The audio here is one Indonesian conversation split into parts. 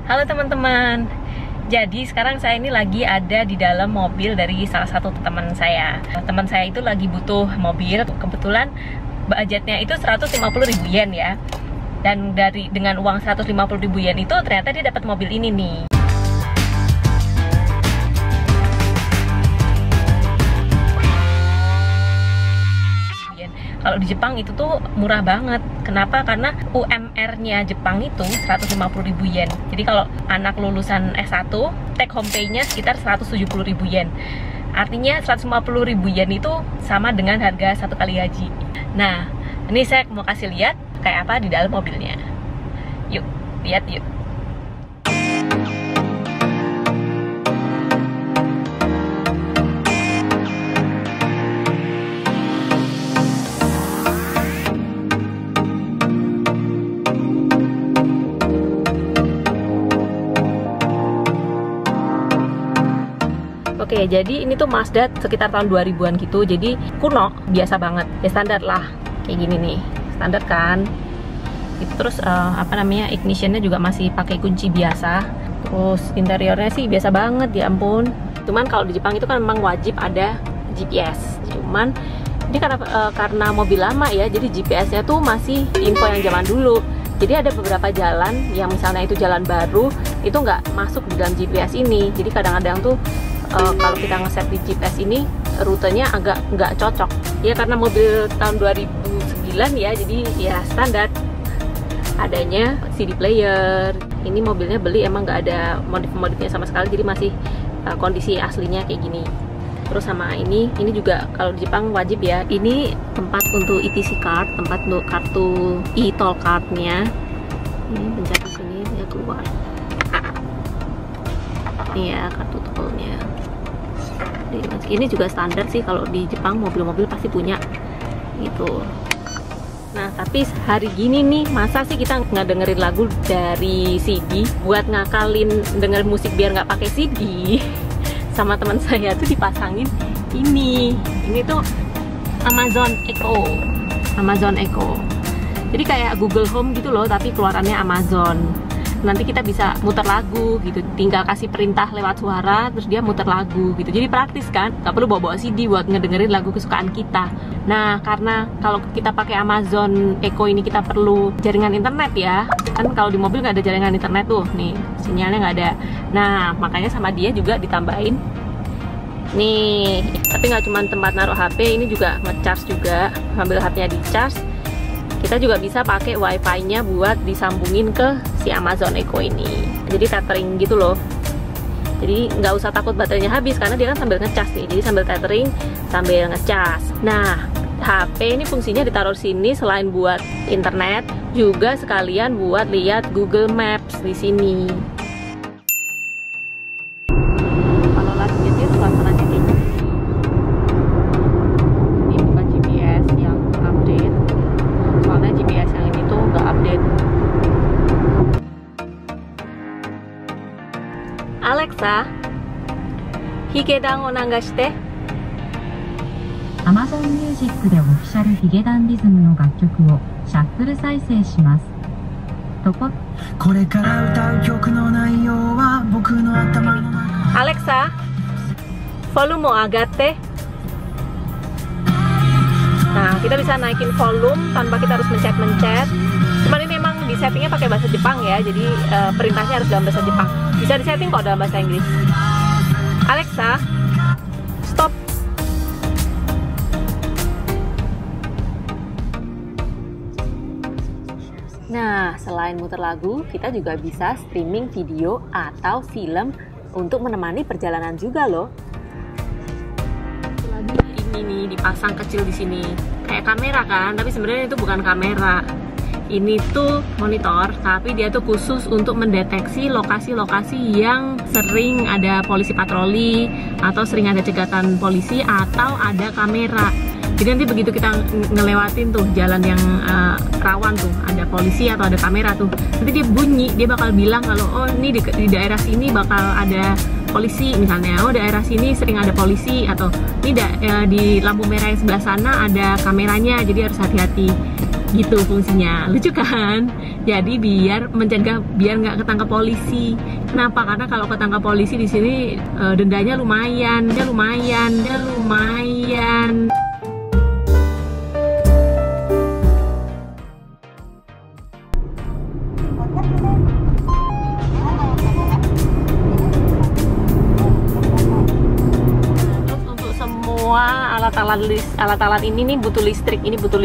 Halo teman-teman. Jadi sekarang saya ini lagi ada di dalam mobil dari salah satu teman saya. Teman saya itu lagi butuh mobil. Kebetulan budgetnya itu 150.000 yen ya. Dan dengan uang 150.000 yen itu ternyata dia dapat mobil ini nih. Kalau di Jepang itu tuh murah banget. Kenapa? Karena UMR-nya Jepang itu 150.000 yen. Jadi kalau anak lulusan S1, take home pay-nya sekitar 170.000 yen. Artinya 150.000 yen itu sama dengan harga 1 kali gaji. Nah, ini saya mau kasih lihat kayak apa di dalam mobilnya. Yuk, lihat yuk. Oke, jadi ini tuh Mazda sekitar tahun 2000-an gitu. Jadi kuno, biasa banget. Ya standar lah. Kayak gini nih. Standar kan. Terus ignitionnya juga masih pakai kunci biasa. Terus interiornya sih biasa banget, ya ampun. Cuman kalau di Jepang itu kan memang wajib ada GPS. Cuman ini karena mobil lama ya, jadi GPS-nya tuh masih info yang zaman dulu. Jadi ada beberapa jalan yang misalnya itu jalan baru, itu nggak masuk di dalam GPS ini. Jadi kadang-kadang tuh kalau kita ngeset di GPS ini rutenya agak nggak cocok ya, karena mobil tahun 2009 ya, jadi ya standar adanya CD player. Ini mobilnya beli emang nggak ada modif-modifnya sama sekali, jadi masih kondisi aslinya kayak gini. Terus sama ini juga kalau di Jepang wajib ya, ini tempat untuk ETC card, tempat untuk kartu e-toll cardnya. Ini pencet di sini dia keluar. Iya, kartu tolnya. Ini juga standar sih, kalau di Jepang mobil-mobil pasti punya gitu. Nah, tapi hari gini nih, masa sih kita nggak dengerin lagu dari CD? Buat ngakalin dengerin musik biar nggak pakai CD, sama teman saya tuh dipasangin ini tuh Amazon Echo. Jadi kayak Google Home gitu loh, tapi keluarannya Amazon. Nanti kita bisa muter lagu gitu, tinggal kasih perintah lewat suara terus dia muter lagu gitu. Jadi praktis kan, nggak perlu bawa CD buat ngedengerin lagu kesukaan kita. Nah, karena kalau kita pakai Amazon Echo ini kita perlu jaringan internet ya, kan kalau di mobil nggak ada jaringan internet tuh, nih sinyalnya nggak ada. Nah, makanya sama dia juga ditambahin nih, tapi nggak cuma tempat naruh HP, ini juga nge-charge juga. Sambil HP-nya di-charge, kita juga bisa pakai wifi-nya buat disambungin ke si Amazon Echo ini. Jadi tethering gitu loh. Jadi nggak usah takut baterainya habis, karena dia kan sambil ngecas nih. Jadi sambil tethering, sambil ngecas. Nah, HP ini fungsinya ditaruh sini selain buat internet, juga sekalian buat lihat Google Maps di sini. Kalau lagi nyetir suasananya kayak gini. Ini bukan GPS yang update. Soalnya GPS yang ini tuh nggak update. Alexa, Higedan o nagashite. Amazon Music でオフィシャルヒゲダンディズムの楽曲をシャッフル再生します。これから歌う曲の内容は僕の頭の中。Alexa, volume agatte. Nah, kita bisa naikin volume tanpa kita harus mencet-mencet. Cuman ini memang di settingnya pakai bahasa Jepang ya, jadi perintahnya harus dalam bahasa Jepang. Bisa disetting kok dalam bahasa Inggris. Alexa, stop. Nah, selain muter lagu, kita juga bisa streaming video atau film untuk menemani perjalanan juga loh. Ini nih dipasang kecil di sini, kayak kamera kan, tapi sebenarnya itu bukan kamera. Ini tuh monitor, tapi dia tuh khusus untuk mendeteksi lokasi-lokasi yang sering ada polisi patroli, atau sering ada cegatan polisi, atau ada kamera. Jadi nanti begitu kita ngelewatin tuh jalan yang rawan tuh, ada polisi atau ada kamera tuh, nanti dia bunyi, dia bakal bilang kalau oh ini di daerah sini bakal ada polisi misalnya, oh daerah sini sering ada polisi, atau ini di lampu merah yang sebelah sana ada kameranya, jadi harus hati-hati gitu fungsinya. Lucu kan? Jadi biar mencegah, biar nggak ketangkap polisi. Kenapa? Karena kalau ketangkap polisi di sini dendanya lumayan. Alat-alat ini nih butuh listrik, ini butuh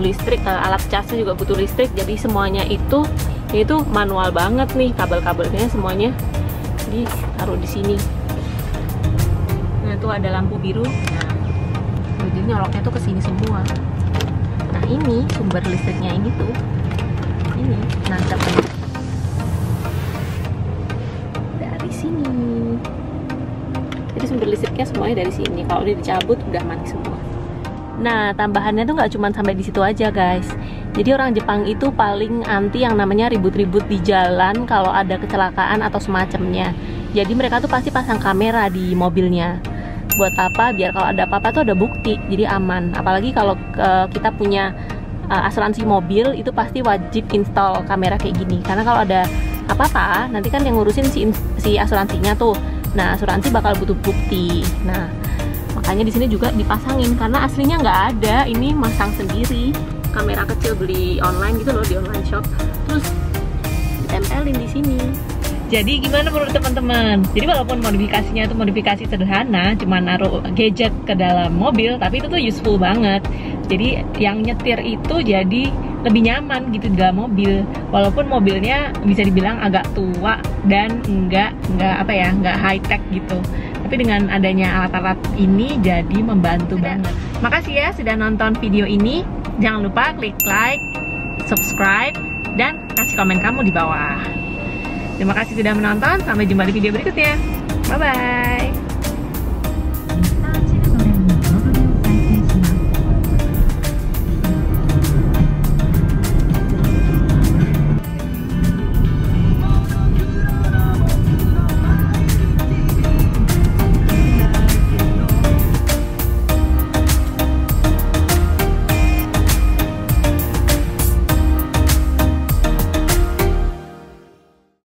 listrik, alat casnya juga butuh listrik. Jadi semuanya itu manual banget nih, kabel-kabelnya semuanya ditaruh di sini. Nah, itu ada lampu biru. Nah, jadi nyoloknya tuh ke sini semua. Nah, ini sumber listriknya ini tuh. Ini nancap dari sini. Jadi sumber listriknya semuanya dari sini. Kalau udah dicabut udah mati semua. Nah, tambahannya tuh nggak cuma sampai di situ aja, guys. Jadi orang Jepang itu paling anti yang namanya ribut-ribut di jalan kalau ada kecelakaan atau semacamnya. Jadi mereka tuh pasti pasang kamera di mobilnya. Buat apa? Biar kalau ada apa-apa tuh ada bukti, jadi aman. Apalagi kalau kita punya asuransi mobil, itu pasti wajib install kamera kayak gini. Karena kalau ada apa-apa, nanti kan yang ngurusin si asuransinya tuh. Nah, asuransi bakal butuh bukti. Nah, makanya di sini juga dipasangin karena aslinya nggak ada. Ini masang sendiri, kamera kecil beli online gitu loh, di online shop. Terus ditempelin di sini. Jadi gimana menurut teman-teman? Jadi walaupun modifikasinya itu modifikasi sederhana, cuma naruh gadget ke dalam mobil, tapi itu tuh useful banget. Jadi yang nyetir itu jadi lebih nyaman gitu di dalam mobil. Walaupun mobilnya bisa dibilang agak tua dan nggak high tech gitu. Tapi dengan adanya alat-alat ini jadi membantu banget. Makasih ya sudah nonton video ini. Jangan lupa klik like, subscribe, dan kasih komen kamu di bawah. Terima kasih sudah menonton. Sampai jumpa di video berikutnya. Bye-bye.